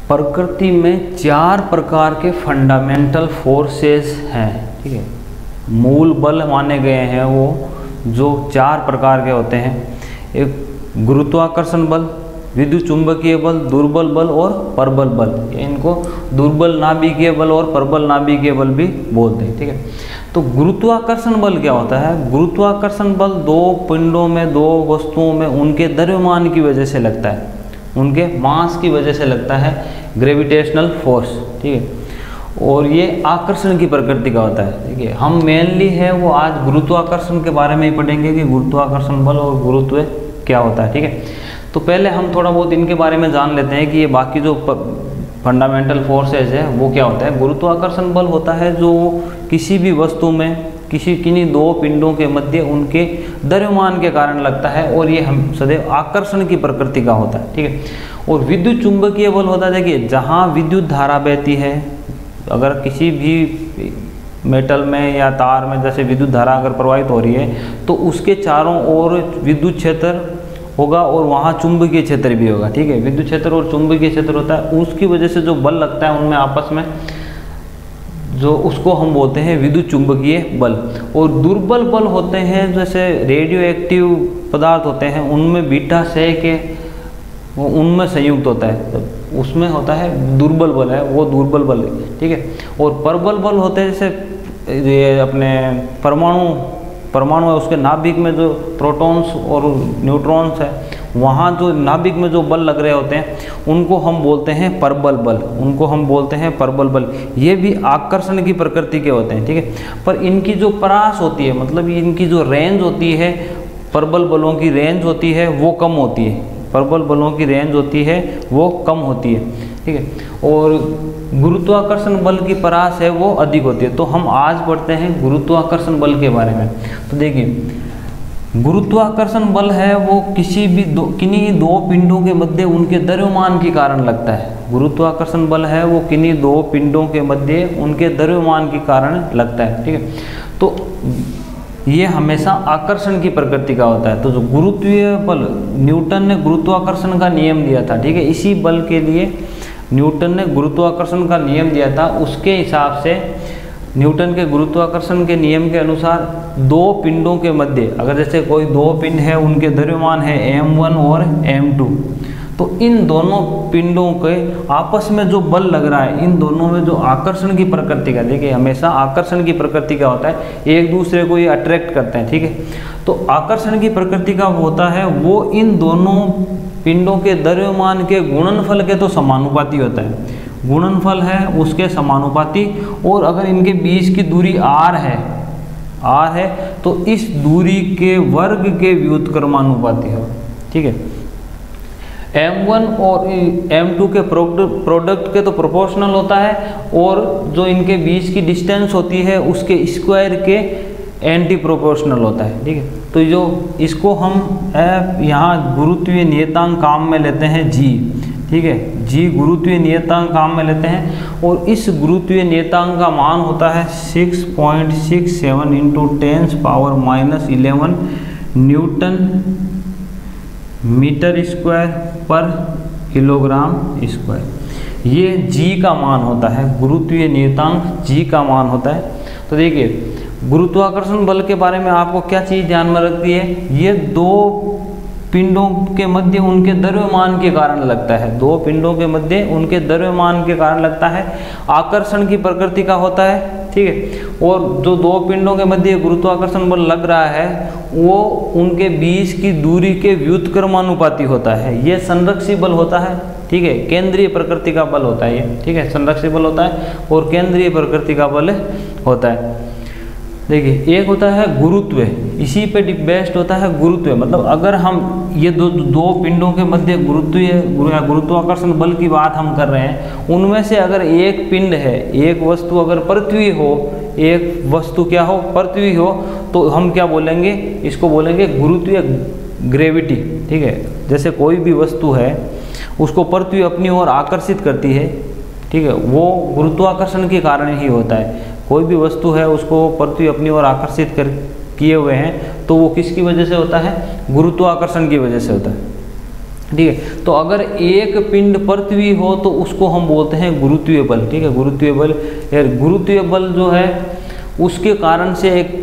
प्रकृति में 4 प्रकार के फंडामेंटल फोर्सेस हैं, ठीक है। मूल बल माने गए हैं वो जो 4 प्रकार के होते हैं। एक गुरुत्वाकर्षण बल, विद्युत चुंबकीय बल, दुर्बल बल और प्रबल बल। इनको दुर्बल नाभिकीय बल और प्रबल नाभिकीय बल भी बोलते हैं, ठीक है। तो गुरुत्वाकर्षण बल क्या होता है? गुरुत्वाकर्षण बल 2 पिंडों में, 2 वस्तुओं में उनके द्रव्यमान की वजह से लगता है, उनके मास की वजह से लगता है, ग्रेविटेशनल फोर्स, ठीक है। और ये आकर्षण की प्रकृति का होता है, ठीक है। हम मेनली है वो आज गुरुत्वाकर्षण के बारे में ही पढ़ेंगे कि गुरुत्वाकर्षण बल और गुरुत्व क्या होता है, ठीक है। तो पहले हम थोड़ा बहुत इनके बारे में जान लेते हैं कि ये बाकी जो फंडामेंटल फोर्सेज है वो क्या होता है। गुरुत्वाकर्षण बल होता है जो किसी भी वस्तु में किन्हीं 2 पिंडों के मध्य उनके द्रव्यमान के कारण लगता है और ये हम सदैव आकर्षण की प्रकृति का होता है, ठीक है। और विद्युत चुंबकीय बल होता है, देखिए जहाँ विद्युत धारा बहती है, अगर किसी भी मेटल में या तार में जैसे विद्युत धारा अगर प्रवाहित हो रही है तो उसके चारों ओर विद्युत क्षेत्र होगा और वहाँ चुंबकीय क्षेत्र भी होगा, ठीक है। विद्युत क्षेत्र और चुंबकीय क्षेत्र होता है, उसकी वजह से जो बल लगता है उनमें आपस में, जो उसको हम बोलते हैं विद्युत चुंबकीय बल। और दुर्बल बल होते हैं जैसे रेडियो एक्टिव पदार्थ होते हैं, उनमें बीटा से के उनमें संयुक्त होता है, तो उसमें होता है दुर्बल बल है, वो दुर्बल बल है, ठीक है। और प्रबल बल होते हैं जैसे ये अपने परमाणु है, उसके नाभिक में जो प्रोटॉन्स और न्यूट्रॉन्स है, वहाँ जो नाभिक में जो बल लग रहे होते हैं उनको हम बोलते हैं प्रबल बल, उनको हम बोलते हैं प्रबल बल। ये भी आकर्षण की प्रकृति के होते हैं, ठीक है। पर इनकी जो परास होती है, मतलब इनकी जो रेंज होती है, प्रबल बलों की रेंज होती है वो कम होती है, प्रबल बलों की रेंज होती है वो कम होती है, ठीक है। और गुरुत्वाकर्षण बल की परास है वो अधिक होती है। तो हम आज पढ़ते हैं गुरुत्वाकर्षण बल के बारे में। तो देखिए गुरुत्वाकर्षण बल है वो किन्हीं 2 पिंडों के मध्य उनके द्रव्यमान के कारण लगता है। गुरुत्वाकर्षण बल है वो किन्हीं 2 पिंडों के मध्य उनके द्रव्यमान के कारण लगता है, ठीक है। तो ये हमेशा आकर्षण की प्रकृति का होता है। तो जो गुरुत्वीय बल, न्यूटन ने गुरुत्वाकर्षण का नियम दिया था, ठीक है। इसी बल के लिए न्यूटन ने गुरुत्वाकर्षण का नियम दिया था। उसके हिसाब से न्यूटन के गुरुत्वाकर्षण के नियम के अनुसार 2 पिंडों के मध्य, अगर जैसे कोई 2 पिंड है, उनके द्रव्यमान है m1 और m2, तो इन दोनों पिंडों के आपस में जो बल लग रहा है, इन दोनों में जो आकर्षण की प्रकृति का, देखिए हमेशा आकर्षण की प्रकृति का होता है, एक दूसरे को ये अट्रैक्ट करते हैं, ठीक है। तो आकर्षण की प्रकृति का होता है वो इन दोनों पिंडों के द्रव्यमान के गुणनफल के तो समानुपाती होता है, गुणनफल है उसके समानुपाती। और अगर इनके बीच की दूरी r है तो इस दूरी के वर्ग के व्युत्क्रमानुपाती है, ठीक है। m1 और m2 के प्रोडक्ट के तो प्रोपोर्शनल होता है, और जो इनके बीच की डिस्टेंस होती है उसके स्क्वायर के एंटी प्रोपोर्शनल होता है, ठीक है। तो जो इसको हम यहाँ गुरुत्वीय नियतांक काम में लेते हैं g, ठीक है। g गुरुत्वीय नियतांक काम में लेते हैं, और इस गुरुत्वीय नियतांक का मान होता है 6.67 इंटू 10⁻⁻11 न्यूटन मीटर स्क्वायर पर किलोग्राम स्क्वायर। ये g का मान होता है, गुरुत्वीय नियतांक g का मान होता है। तो देखिए गुरुत्वाकर्षण बल के बारे में आपको क्या चीज़ ध्यान में रखती है, ये 2 पिंडों के मध्य उनके द्रव्यमान के कारण लगता है, 2 पिंडों के मध्य उनके द्रव्यमान के कारण लगता है, आकर्षण की प्रकृति का होता है, ठीक है। और जो 2 पिंडों के मध्य गुरुत्वाकर्षण बल लग रहा है वो उनके बीच की दूरी के व्युत्क्रमानुपाती होता है, ये संरक्षी बल होता है, ठीक है। केंद्रीय प्रकृति का बल होता है ये, ठीक है, संरक्षी बल होता है और केंद्रीय प्रकृति का बल होता है। देखिए एक होता है गुरुत्व, इसी पे बेस्ट होता है गुरुत्व, मतलब अगर हम ये दो पिंडों के मध्य गुरुत्वाकर्षण बल की बात हम कर रहे हैं, उनमें से अगर एक पिंड है, एक वस्तु अगर पृथ्वी हो, एक वस्तु क्या हो, पृथ्वी हो, तो हम क्या बोलेंगे, इसको बोलेंगे गुरुत्वीय ग्रेविटी, ठीक है। जैसे कोई भी वस्तु है उसको पृथ्वी अपनी ओर आकर्षित करती है, ठीक है, वो गुरुत्वाकर्षण के कारण ही होता है। कोई भी वस्तु है उसको पृथ्वी अपनी ओर आकर्षित किए हुए हैं, तो वो किसकी वजह से होता है, गुरुत्वाकर्षण की वजह से होता है। ठीक है। तो अगर एक पिंड पृथ्वी हो तो उसको हम बोलते हैं गुरुत्वीय बल, ठीक है, गुरुत्वीय बल। गुरुत्वीय बल जो है उसके कारण से एक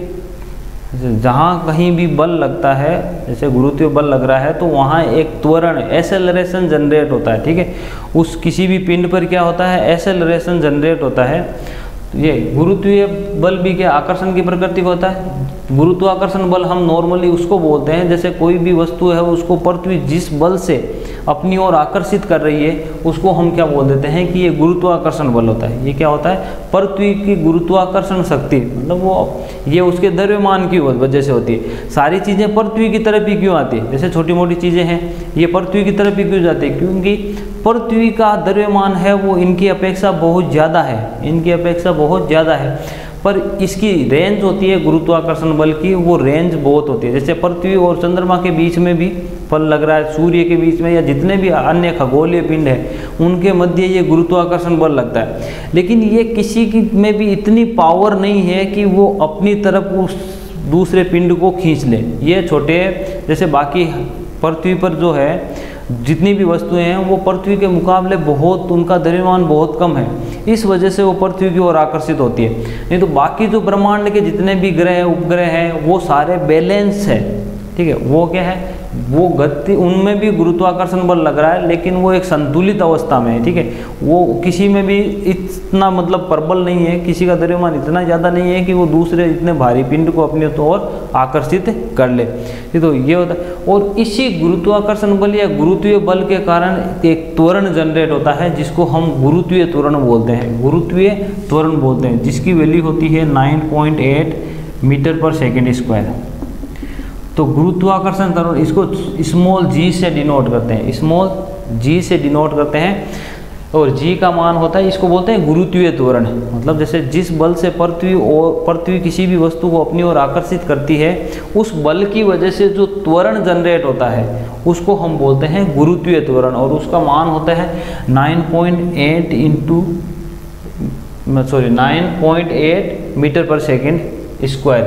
जहाँ कहीं भी बल लगता है, जैसे गुरुत्वीय बल लग रहा है तो वहाँ एक त्वरण एक्सेलरेशन जनरेट होता है, ठीक है। उस किसी भी पिंड पर क्या होता है, एक्सेलरेशन जनरेट होता है। ये गुरुत्वीय बल भी क्या आकर्षण की प्रकृति का होता है। गुरुत्वाकर्षण बल हम नॉर्मली उसको बोलते हैं जैसे कोई भी वस्तु है उसको पृथ्वी जिस बल से अपनी ओर आकर्षित कर रही है उसको हम क्या बोल देते हैं कि ये गुरुत्वाकर्षण बल होता है। ये क्या होता है, पृथ्वी की गुरुत्वाकर्षण शक्ति, मतलब वो ये उसके द्रव्यमान की वजह से होती है। सारी चीज़ें पृथ्वी की तरफ ही क्यों आती है, जैसे छोटी मोटी चीज़ें हैं ये पृथ्वी की तरफ ही क्यों जाती है, क्योंकि पृथ्वी का द्रव्यमान है वो इनकी अपेक्षा बहुत ज़्यादा है, इनकी अपेक्षा बहुत ज़्यादा है। पर इसकी रेंज होती है गुरुत्वाकर्षण बल की, वो रेंज बहुत होती है। जैसे पृथ्वी और चंद्रमा के बीच में भी बल लग रहा है, सूर्य के बीच में या जितने भी अन्य खगोलीय पिंड है उनके मध्य ये गुरुत्वाकर्षण बल लगता है। लेकिन ये किसी की में भी इतनी पावर नहीं है कि वो अपनी तरफ उस दूसरे पिंड को खींच ले। ये छोटे, जैसे बाकी पृथ्वी पर जो है जितनी भी वस्तुएं हैं वो पृथ्वी के मुकाबले बहुत, उनका द्रव्यमान बहुत कम है, इस वजह से वो पृथ्वी की ओर आकर्षित होती है। नहीं तो बाकी जो ब्रह्मांड के जितने भी ग्रह उपग्रह हैं वो सारे बैलेंस है, ठीक है। वो क्या है, वो गति, उनमें भी गुरुत्वाकर्षण बल लग रहा है लेकिन वो एक संतुलित अवस्था में है, ठीक है। वो किसी में भी इतना मतलब प्रबल नहीं है, किसी का द्रव्यमान इतना ज़्यादा नहीं है कि वो दूसरे इतने भारी पिंड को अपनी ओर आकर्षित कर ले। तो ये होता है। और इसी गुरुत्वाकर्षण बल या गुरुत्वीय बल के कारण एक त्वरण जनरेट होता है जिसको हम गुरुत्वीय त्वरण बोलते हैं, गुरुत्वीय त्वरण बोलते हैं, जिसकी वैल्यू होती है 9.8 मीटर पर सेकेंड स्क्वायर। तो गुरुत्वाकर्षण त्वरण इसको स्मॉल जी से डिनोट करते हैं, स्मॉल जी से डिनोट करते हैं, और जी का मान होता है, इसको बोलते हैं गुरुत्वीय त्वरण। मतलब जैसे जिस बल से पृथ्वी किसी भी वस्तु को अपनी ओर आकर्षित करती है उस बल की वजह से जो त्वरण जनरेट होता है उसको हम बोलते हैं गुरुत्वीय त्वरण, और उसका मान होता है 9.8 मीटर पर सेकेंड स्क्वायर,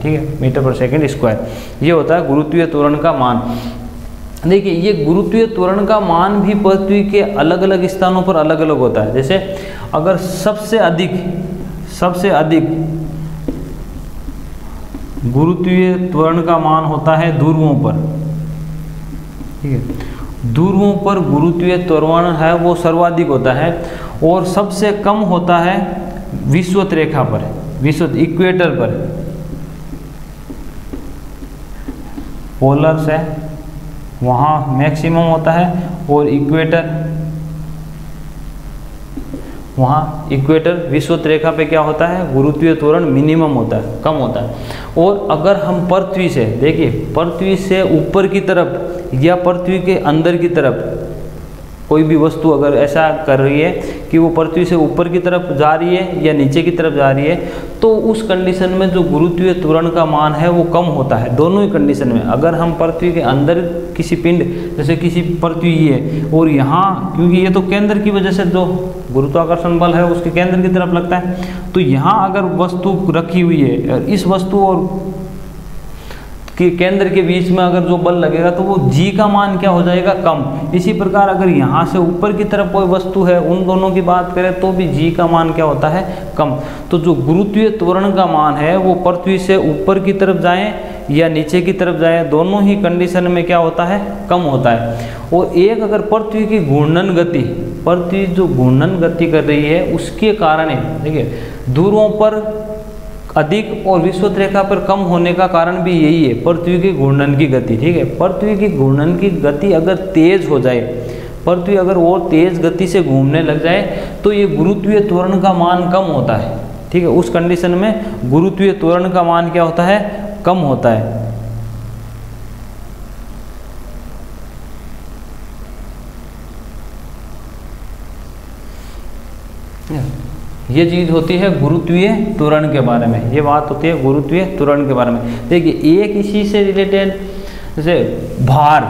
ठीक है, मीटर पर सेकेंड स्क्वायर। ये होता है गुरुत्वीय त्वरण का मान। देखिए ये गुरुत्वीय त्वरण का मान भी पृथ्वी के अलग अलग स्थानों पर अलग अलग होता है। जैसे अगर सबसे अधिक गुरुत्वीय त्वरण का मान होता है ध्रुवों पर, ठीक है, ध्रुवों पर गुरुत्वीय त्वरण है वो सर्वाधिक होता है, और सबसे कम होता है विषुवत रेखा पर, विषुवत इक्वेटर पर, पोलर्स है वहाँ मैक्सिमम होता है, और इक्वेटर, वहाँ इक्वेटर विषुवत रेखा पे क्या होता है, गुरुत्वीय त्वरण मिनिमम होता है, कम होता है। और अगर हम पृथ्वी से, देखिए पृथ्वी से ऊपर की तरफ या पृथ्वी के अंदर की तरफ कोई भी वस्तु अगर ऐसा कर रही है कि वो पृथ्वी से ऊपर की तरफ जा रही है या नीचे की तरफ जा रही है, तो उस कंडीशन में जो गुरुत्वीय त्वरण का मान है वो कम होता है, दोनों ही कंडीशन में। अगर हम पृथ्वी के अंदर किसी पिंड, जैसे किसी पृथ्वी ये, और यहाँ क्योंकि ये तो केंद्र की वजह से जो गुरुत्वाकर्षण बल है उसके केंद्र की तरफ लगता है, तो यहाँ अगर वस्तु रखी हुई है, इस वस्तु और कि केंद्र के बीच में अगर जो बल लगेगा तो वो जी का मान क्या हो जाएगा, कम। इसी प्रकार अगर यहाँ से ऊपर की तरफ कोई वस्तु है, उन दोनों की बात करें तो भी जी का मान क्या होता है, कम। तो जो गुरुत्वीय त्वरण का मान है वो पृथ्वी से ऊपर की तरफ जाएं या नीचे की तरफ जाएं, दोनों ही कंडीशन में क्या होता है, कम होता है। और एक अगर पृथ्वी की घूर्णन गति, पृथ्वी जो घूर्णन गति कर रही है उसके कारण, देखिए ध्रुवों पर अधिक और विषुवत रेखा पर कम होने का कारण भी यही है, पृथ्वी की घूर्णन की गति, ठीक है। पृथ्वी की घूर्णन की गति अगर तेज हो जाए, पृथ्वी अगर वो तेज गति से घूमने लग जाए तो ये गुरुत्वीय त्वरण का मान कम होता है, ठीक है। उस कंडीशन में गुरुत्वीय त्वरण का मान क्या होता है, कम होता है। ये चीज़ होती है गुरुत्वीय त्वरण के बारे में, ये बात होती है गुरुत्वीय त्वरण के बारे में। देखिए एक इसी से रिलेटेड, जैसे भार,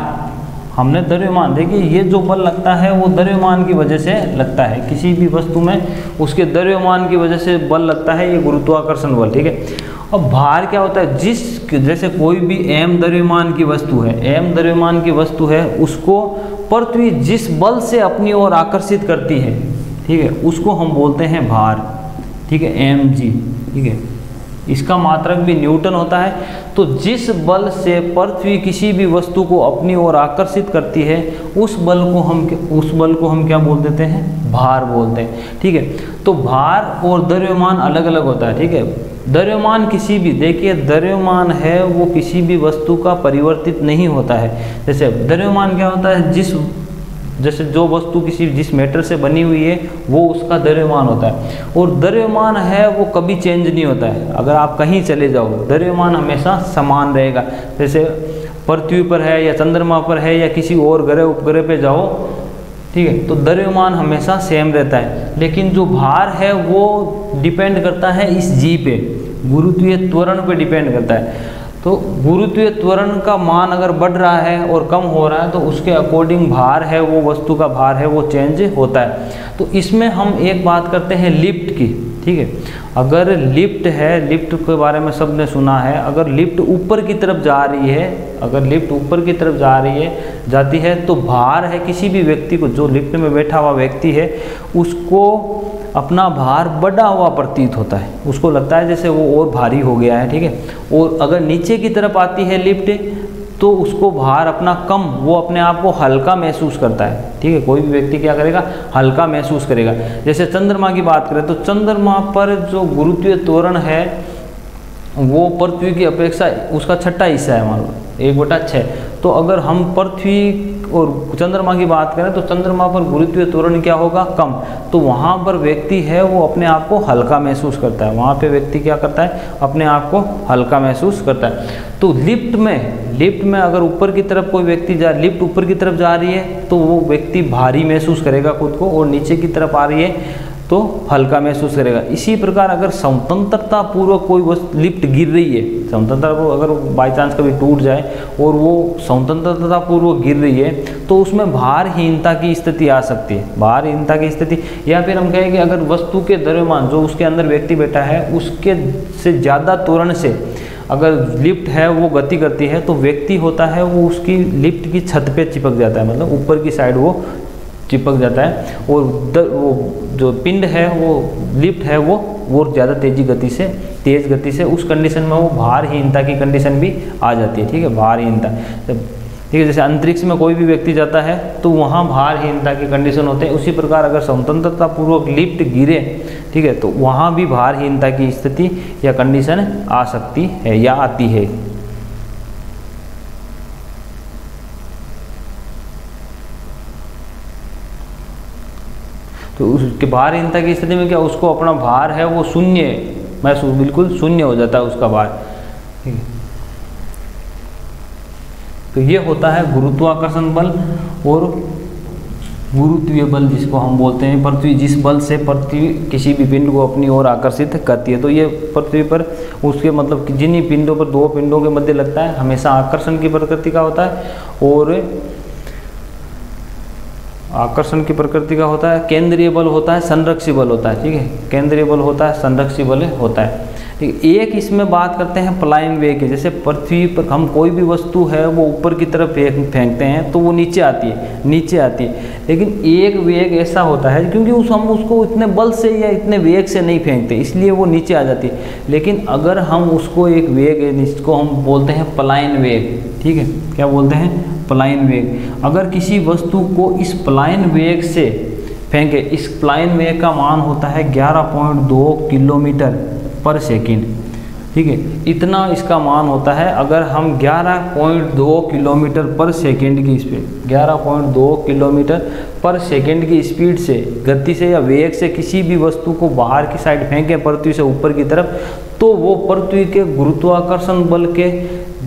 हमने द्रव्यमान, देखिए ये जो बल लगता है वो द्रव्यमान की वजह से लगता है, किसी भी वस्तु में उसके द्रव्यमान की वजह से बल लगता है, ये गुरुत्वाकर्षण बल, ठीक है। अब भार क्या होता है, जैसे कोई भी m द्रव्यमान की वस्तु है, m द्रव्यमान की वस्तु है, उसको पृथ्वी जिस बल से अपनी ओर आकर्षित करती है, ठीक है, उसको हम बोलते हैं भार, ठीक है, mg, ठीक है। इसका मात्रक भी न्यूटन होता है। तो जिस बल से पृथ्वी किसी भी वस्तु को अपनी ओर आकर्षित करती है, उस बल को हम क्या बोल देते हैं, भार बोलते हैं, ठीक है। तो भार और द्रव्यमान अलग अलग होता है, ठीक है। द्रव्यमान किसी भी, देखिए द्रव्यमान है वो किसी भी वस्तु का परिवर्तित नहीं होता है। जैसे द्रव्यमान क्या होता है, जैसे जो वस्तु जिस मैटर से बनी हुई है वो उसका द्रव्यमान होता है, और द्रव्यमान है वो कभी चेंज नहीं होता है। अगर आप कहीं चले जाओ, द्रव्यमान हमेशा समान रहेगा। जैसे पृथ्वी पर है या चंद्रमा पर है या किसी और ग्रह उपग्रह पे जाओ, ठीक है, तो द्रव्यमान हमेशा सेम रहता है। लेकिन जो भार है वो डिपेंड करता है इस जी पे, गुरुत्वीय त्वरण पे डिपेंड करता है। तो गुरुत्वीय त्वरण का मान अगर बढ़ रहा है और कम हो रहा है तो उसके अकॉर्डिंग भार है, वो वस्तु का भार है वो चेंज होता है। तो इसमें हम एक बात करते हैं लिफ्ट की, ठीक है। अगर लिफ्ट है, लिफ्ट के बारे में सबने सुना है, अगर लिफ्ट ऊपर की तरफ जा रही है, अगर लिफ्ट ऊपर की तरफ जाती है तो भार है किसी भी व्यक्ति को, जो लिफ्ट में बैठा हुआ व्यक्ति है, उसको अपना भार बढ़ा हुआ प्रतीत होता है, उसको लगता है जैसे वो और भारी हो गया है, ठीक है। और अगर नीचे की तरफ आती है लिफ्ट तो उसको भार अपना कम, वो अपने आप को हल्का महसूस करता है, ठीक है। कोई भी व्यक्ति क्या करेगा, हल्का महसूस करेगा। जैसे चंद्रमा की बात करें तो चंद्रमा पर जो गुरुत्वीय त्वरण है वो पृथ्वी की अपेक्षा उसका छठा हिस्सा है, मान लो 1/6। तो अगर हम पृथ्वी और चंद्रमा की बात करें तो चंद्रमा पर गुरुत्वीय त्वरण क्या होगा, कम। तो वहाँ पर व्यक्ति है वो अपने आप को हल्का महसूस करता है, वहाँ पे व्यक्ति क्या करता है, अपने आप को हल्का महसूस करता है। तो लिफ्ट में अगर ऊपर की तरफ कोई व्यक्ति लिफ्ट ऊपर की तरफ जा रही है तो वो व्यक्ति भारी महसूस करेगा खुद को, और नीचे की तरफ आ रही है तो हल्का महसूस करेगा। इसी प्रकार अगर स्वतंत्रता पूर्वक कोई लिफ्ट गिर रही है, स्वतंत्रता को अगर बाई चांस कभी टूट जाए और वो स्वतंत्रता पूर्वक गिर रही है तो उसमें भारहीनता की स्थिति आ सकती है, भारहीनता की स्थिति। या फिर हम कहें कि अगर वस्तु के द्रव्यमान, जो उसके अंदर व्यक्ति बैठा है, उसके से ज़्यादा त्वरण से अगर लिफ्ट है वो गति करती है तो व्यक्ति होता है वो उसकी लिफ्ट की छत पे चिपक जाता है, मतलब ऊपर की साइड वो चिपक जाता है, और वो जो पिंड है, वो लिफ्ट है वो ज़्यादा तेज़ गति से उस कंडीशन में वो भारहीनता की कंडीशन भी आ जाती है, ठीक है, भारहीनता। ठीक है, जैसे अंतरिक्ष में कोई भी व्यक्ति जाता है तो वहाँ भारहीनता की कंडीशन होते हैं। उसी प्रकार अगर स्वतंत्रता पूर्वक लिफ्ट गिरे, ठीक है, तो वहाँ भी भारहीनता की स्थिति या कंडीशन आ सकती है या आती है। तो उसके भारहीनता की स्थिति में क्या, उसको अपना भार है वो शून्य महसूस, बिल्कुल शून्य हो जाता है उसका भार, ठीक है। तो ये होता है गुरुत्वाकर्षण बल और गुरुत्वीय बल, जिसको हम बोलते हैं पृथ्वी जिस बल से पृथ्वी किसी भी पिंड को अपनी ओर आकर्षित करती है। तो ये पृथ्वी पर उसके मतलब कि जिन पिंडों पर दो पिंडों के मध्य लगता है हमेशा आकर्षण की प्रकृति का होता है, और आकर्षण की प्रकृति का होता है। केंद्रीय बल होता है, संरक्षी बल होता है, ठीक है, केंद्रीय बल होता है, संरक्षी बल होता है, ठीक है। एक इसमें बात करते हैं पलायन वेग की। जैसे पृथ्वी पर हम कोई भी वस्तु है वो ऊपर की तरफ फेंकते हैं तो वो नीचे आती है, लेकिन एक वेग ऐसा होता है क्योंकि हम उसको इतने बल से या इतने वेग से नहीं फेंकते, इसलिए वो नीचे आ जाती है। लेकिन अगर हम उसको एक वेग, जिसको हम बोलते हैं पलायन वेग, ठीक है, क्या बोलते हैं, पलायन वेग। अगर किसी वस्तु को इस पलायन वेग से फेंके, इस पलायन वेग का मान होता है 11.2 किलोमीटर पर सेकंड, ठीक है, इतना इसका मान होता है। अगर हम 11.2 किलोमीटर पर सेकंड की स्पीड, 11.2 किलोमीटर पर सेकंड की स्पीड से, गति से या वेग से किसी भी वस्तु को बाहर की साइड फेंकें पृथ्वी से ऊपर की तरफ, तो वो पृथ्वी के गुरुत्वाकर्षण बल के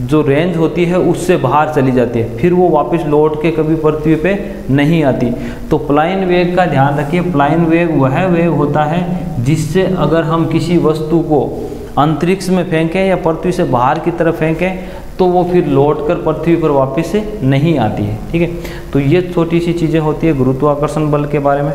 जो रेंज होती है उससे बाहर चली जाती है, फिर वो वापस लौट के कभी पृथ्वी पे नहीं आती। तो पलायन वेग का ध्यान रखिए, पलायन वेग वह वेग होता है जिससे अगर हम किसी वस्तु को अंतरिक्ष में फेंकें या पृथ्वी से बाहर की तरफ फेंकें तो वो फिर लौट कर पृथ्वी पर वापस से नहीं आती है, ठीक है। तो ये छोटी सी चीज़ें होती है गुरुत्वाकर्षण बल के बारे में।